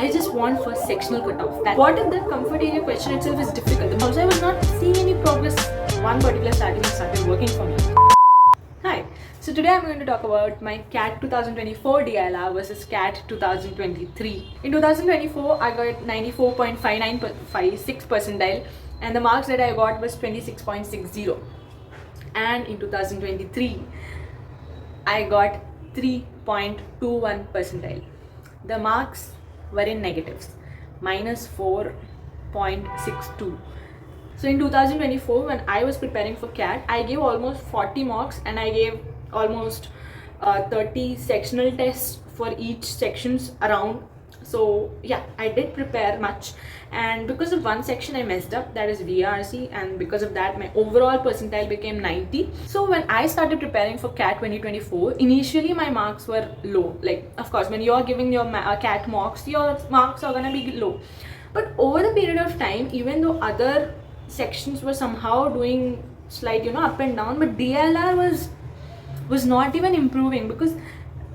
I just want first sectional cutoff. That what if the comfort area question itself is difficult? Also, I was not seeing any progress. One particular strategy started working for me. Hi, so today I'm going to talk about my CAT 2024 DILR versus CAT 2023. In 2024, I got 94.5956 percentile and the marks that I got was 26.60. And in 2023, I got 3.21 percentile. The marks were in negatives, minus 4.62. So in 2024, when I was preparing for CAT, I gave almost 40 marks and I gave almost 30 sectional tests for each sections around. So yeah, I did prepare much, and because of one section I messed up, that is VRC, and because of that my overall percentile became 90. So when I started preparing for CAT 2024, initially my marks were low. Like, of course, when you are giving your CAT mocks, your marks are gonna be low. But over the period of time, even though other sections were somehow doing slight, up and down, but DLR was not even improving, because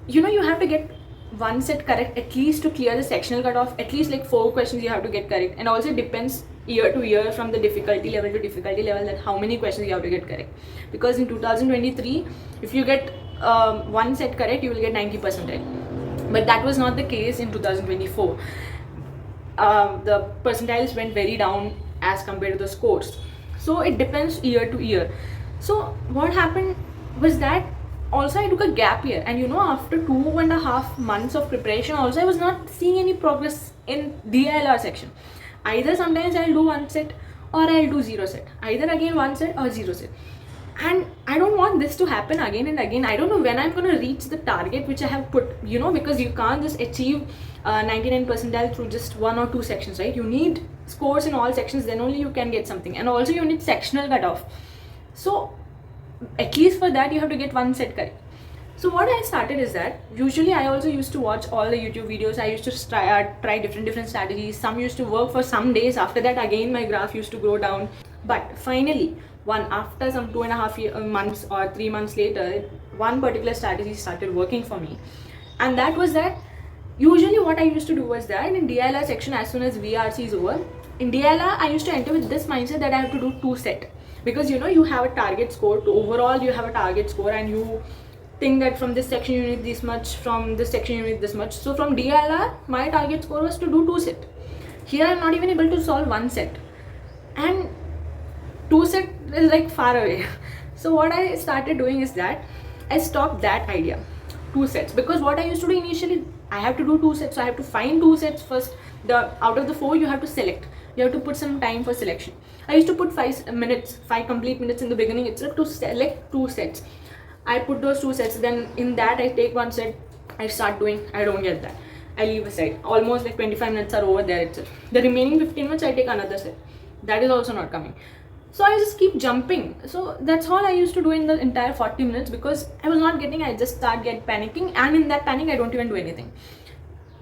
you have to get one set correct at least to clear the sectional cutoff. At least like 4 questions you have to get correct, and also it depends year to year from the difficulty level to difficulty level that how many questions you have to get correct. Because in 2023, if you get one set correct, you will get 90 percentile, but that was not the case in 2024. The percentiles went very down as compared to the scores. So it depends year to year. So what happened was that also I took a gap year, and after 2.5 months of preparation also I was not seeing any progress in DILR section. Either sometimes I'll do one set or I'll do 0 set, either again 1 set or 0 set, and I don't want this to happen again and again. I don't know when I'm going to reach the target which I have put, because you can't just achieve 99 percentile through just 1 or 2 sections, right? You need scores in all sections, then only you can get something, and also you need sectional cutoff. So at least for that you have to get 1 set correct. So what I started is that usually I also used to watch all the YouTube videos. I used to try different strategies. Some used to work for some days. After that again my graph used to go down. But finally, after some 2.5 months or 3 months later, one particular strategy started working for me, and that was that usually what I used to do was that in DILR section, as soon as VRC is over, in DILR I used to enter with this mindset that I have to do 2 set, because you have a target score. To overall you have a target score, and you think that from this section you need this much, from this section you need this much. So from DILR my target score was to do 2 set. Here I'm not even able to solve 1 set, and 2 set is like far away. So what I started doing is that I stopped that idea, 2 sets, because what I used to do initially, I have to do 2 sets, so I have to find 2 sets first. Out of the 4 you have to select, you have to put some time for selection. I used to put 5 complete minutes in the beginning itself to select 2 sets. I put those 2 sets, then in that I take 1 set, I start doing, I don't get that, I leave aside. Almost like 25 minutes are over there itself. The remaining 15 minutes I take another set, that is also not coming. So I just keep jumping. So that's all I used to do in the entire 40 minutes, because I was not getting, I just start panicking, and in that panic I don't even do anything.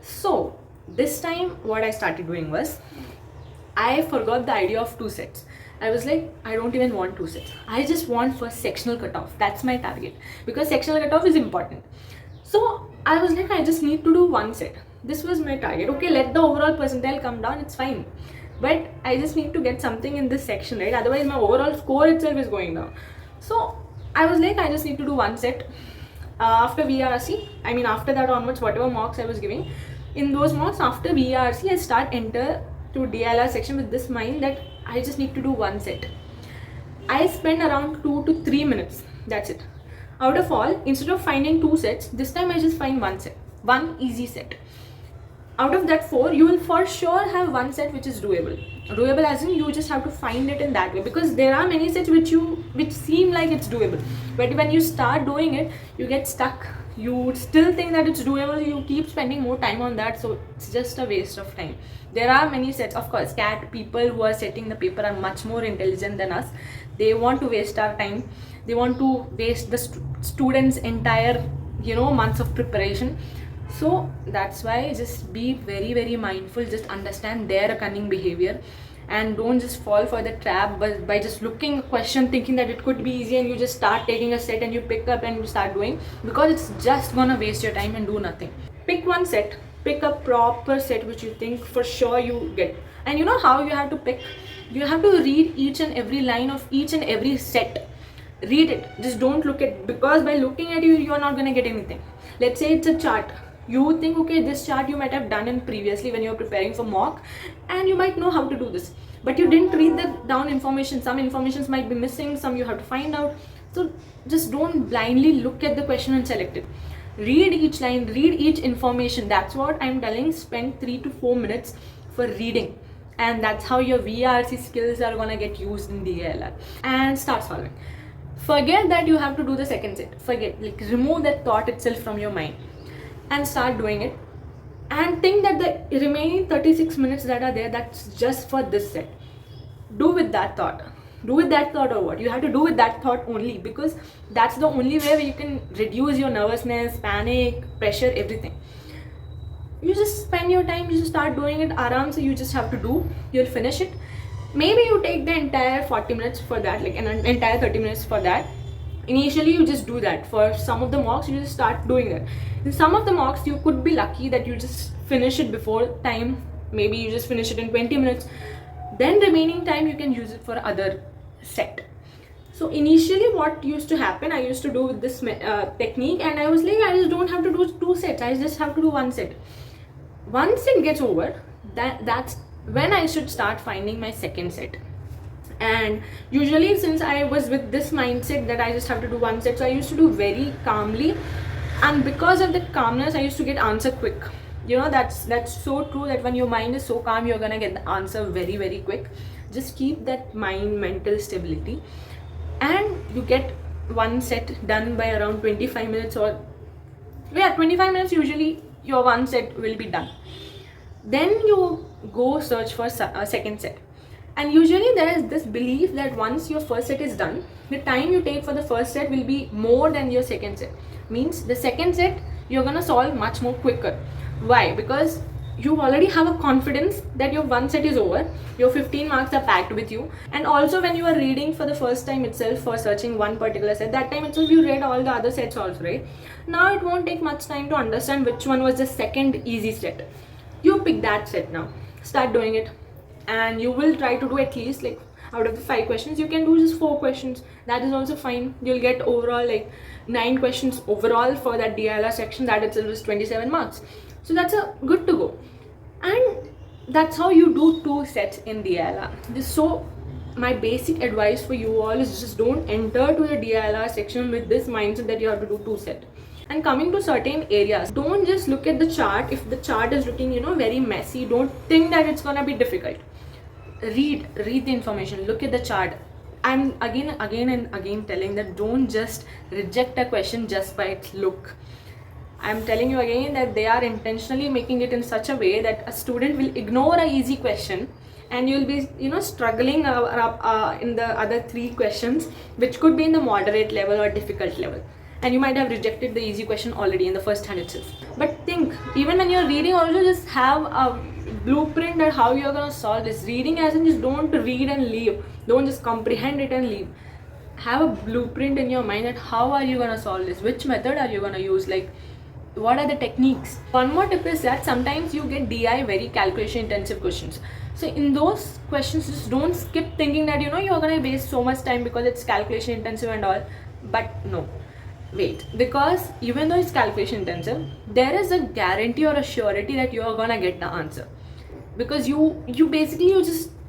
So this time what I started doing was, I forgot the idea of 2 sets. I was like, I don't even want 2 sets. I just want first sectional cutoff. That's my target, because sectional cutoff is important. So I was like, I just need to do 1 set. This was my target. Okay, let the overall percentile come down, it's fine, but I just need to get something in this section, right? Otherwise my overall score itself is going down. So I was like, I just need to do 1 set. After VRC, after that onwards, whatever marks I was giving, in those marks after VRC, I start enter to DILR section with this mind that I just need to do 1 set. I spend around 2 to 3 minutes, that's it. Out of all, instead of finding 2 sets, this time I just find 1 set, 1 easy set. Out of that 4, you will for sure have 1 set which is doable. Doable as in you just have to find it in that way, because there are many sets which seem like it's doable, but when you start doing it, you get stuck. You still think that it's doable, you keep spending more time on that, so it's just a waste of time. There are many sets, of course. CAT people who are setting the paper are much more intelligent than us. They want to waste our time. They want to waste the students' entire months of preparation. So that's why just be very, very mindful. Just understand their cunning behavior, and don't just fall for the trap by just looking a question thinking that it could be easy, and you just start taking a set and you pick up and you start doing, because it's just gonna waste your time and do nothing. Pick 1 set, pick a proper set which you think for sure you get. And you know how you have to pick? You have to read each and every line of each and every set. Read it, just don't look at, because by looking at you are not going to get anything. Let's say it's a chart, you think okay, this chart you might have done in previously when you were preparing for mock, and you might know how to do this, but you didn't read the down information. Some informations might be missing, some you have to find out. So just don't blindly look at the question and select it. Read each line, read each information. That's what I'm telling. Spend 3 to 4 minutes for reading, and that's how your VRC skills are gonna get used in DLR. And start solving. Forget that you have to do the second set. Forget, like remove that thought itself from your mind and start doing it. And think that the remaining 36 minutes that are there, that's just for this set. Do with that thought. Do with that thought, or what? You have to do with that thought only, because that's the only way where you can reduce your nervousness, panic, pressure, everything. You just spend your time, you just start doing it aram, so you just have to do, you'll finish it. Maybe you take the entire 40 minutes for that, like an entire 30 minutes for that. Initially you just do that. For some of the mocks you just start doing that. In some of the mocks you could be lucky that you just finish it before time. Maybe you just finish it in 20 minutes. Then remaining time you can use it for other set. So initially what used to happen, I used to do with this technique, and I was like, I just don't have to do 2 sets, I just have to do 1 set. Once it gets over, that's when I should start finding my second set. And usually, since I was with this mindset that I just have to do 1 set, so I used to do very calmly, and because of the calmness I used to get answer quick. You know, that's so true, that when your mind is so calm, you're gonna get the answer very, very quick. Just keep that mental stability, and you get 1 set done by around 25 minutes, or 25 minutes usually your 1 set will be done. Then you go search for a second set. And usually there is this belief that once your first set is done, the time you take for the first set will be more than your second set. Means the second set you're gonna solve much more quicker. Why? Because you already have a confidence that your 1 set is over, your 15 marks are packed with you. And also when you are reading for the first time itself for searching one particular set, that time itself you read all the other sets also, right? Now it won't take much time to understand which one was the second easy set. You pick that set now, start doing it, and you will try to do at least, like, out of the 5 questions you can do just 4 questions. That is also fine. You'll get overall like 9 questions overall for that DLR section. That itself is 27 marks. So that's a good to go. And that's how you do 2 sets in DLR. So my basic advice for you all is just don't enter to the DLR section with this mindset that you have to do 2 sets. And coming to certain areas, don't just look at the chart. If the chart is looking, very messy, don't think that it's gonna be difficult. Read the information, look at the chart. I'm again and again telling that don't just reject a question just by its look. I'm telling you again that they are intentionally making it in such a way that a student will ignore a easy question, and you'll be struggling in the other 3 questions, which could be in the moderate level or difficult level, and you might have rejected the easy question already in the first hand itself. But think, even when you're reading also, just have a blueprint at how you're gonna solve this. Reading as in just don't read and leave, don't just comprehend it and leave. Have a blueprint in your mind that how are you gonna solve this, which method are you gonna use, like what are the techniques. One more tip is that sometimes you get DI very calculation intensive questions. So in those questions, just don't skip thinking that you're gonna waste so much time because it's calculation intensive and all. But no, wait, because even though it's calculation intensive, there is a guarantee or a surety that you're gonna get the answer, because you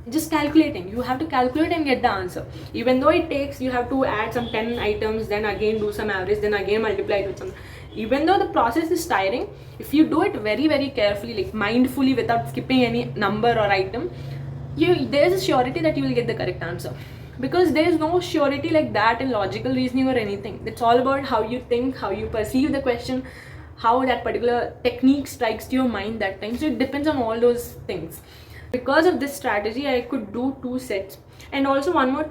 just calculating. You have to calculate and get the answer. Even though it takes, you have to add some 10 items, then again do some average, then again multiply it with some. Even though the process is tiring, if you do it very, very carefully, like mindfully, without skipping any number or item, there's a surety that you will get the correct answer. Because there is no surety like that in logical reasoning or anything. It's all about how you think, how you perceive the question, how that particular technique strikes to your mind that time. So it depends on all those things. Because of this strategy, I could do 2 sets. And also one more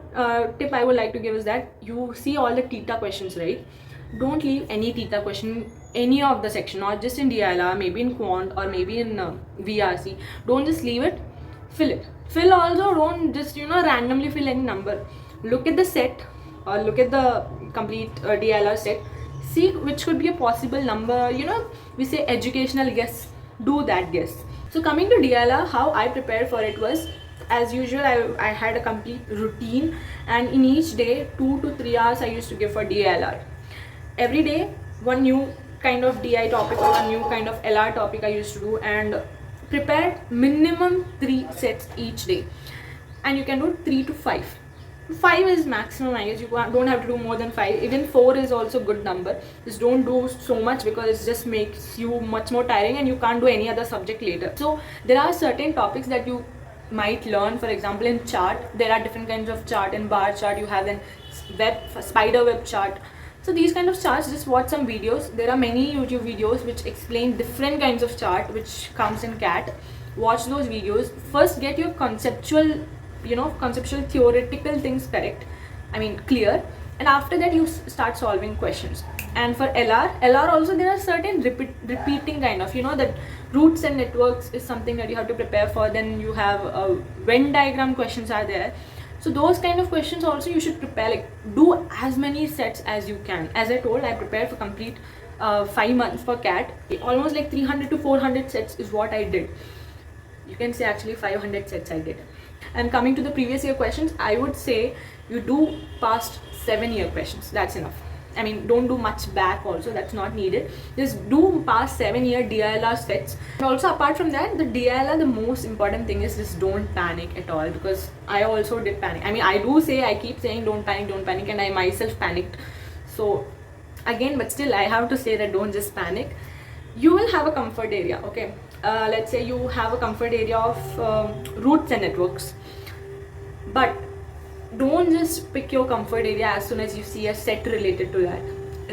tip I would like to give is that you see all the theta questions, right? Don't leave any theta question, any of the section, not just in DLR, maybe in quant or maybe in VRC. Don't just leave it, fill it. Fill also, don't just randomly fill any number. Look at the set or look at the complete DLR set. See which could be a possible number. We say educational guess. do that guess. So coming to DLR, how I prepared for it was, as usual, I had a complete routine, and in each day 2 to 3 hours I used to give for DLR. Every day one new kind of DI topic or a new kind of LR topic I used to do, and prepare minimum 3 sets each day, and you can do 3 to 5. 5 is maximum, I guess. You don't have to do more than 5. Even 4 is also good number. Just don't do so much because it just makes you much more tiring and you can't do any other subject later. So there are certain topics that you might learn. For example, in chart, there are different kinds of chart. In bar chart, you have a spider web chart. So these kind of charts, just watch some videos. There are many YouTube videos which explain different kinds of chart which comes in CAT. Watch those videos. First get your conceptual theoretical things correct, clear, and after that you start solving questions. And for LR also, there are certain repeating kind of, that roots and networks is something that you have to prepare for. Then you have Venn diagram questions are there. So those kind of questions also you should prepare, like do as many sets as you can. As I told, I prepared for complete 5 months for CAT. Almost like 300 to 400 sets is what I did. You can say actually 500 sets I did. And coming to the previous year questions, I would say you do past 7-year questions. That's enough. Don't do much back also, that's not needed. Just do past 7-year DILR sets. And also apart from that, the DILR, the most important thing is just don't panic at all, because I also did panic. I keep saying don't panic, and I myself panicked. So again, but still I have to say that don't just panic. You will have a comfort area, okay? Let's say you have a comfort area of roots and networks, but don't just pick your comfort area as soon as you see a set related to that.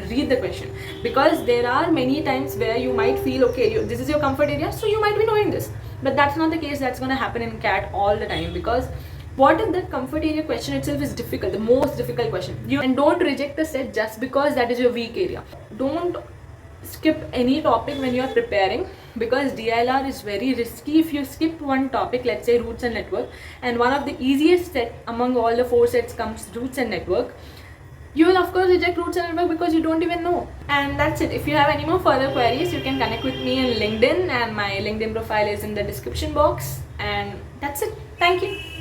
Read the question, because there are many times where you might feel, okay, this is your comfort area, so you might be knowing this, but that's not the case. That's going to happen in CAT all the time, because what if that comfort area question itself is difficult, the most difficult question? And don't reject the set just because that is your weak area. Don't skip any topic when you are preparing, because DILR is very risky. If you skip one topic, let's say roots and network, and one of the easiest set among all the 4 sets comes roots and network, you will of course reject roots and network because you don't even know. And that's it. If you have any more further queries, you can connect with me in LinkedIn, and my LinkedIn profile is in the description box. And that's it. Thank you.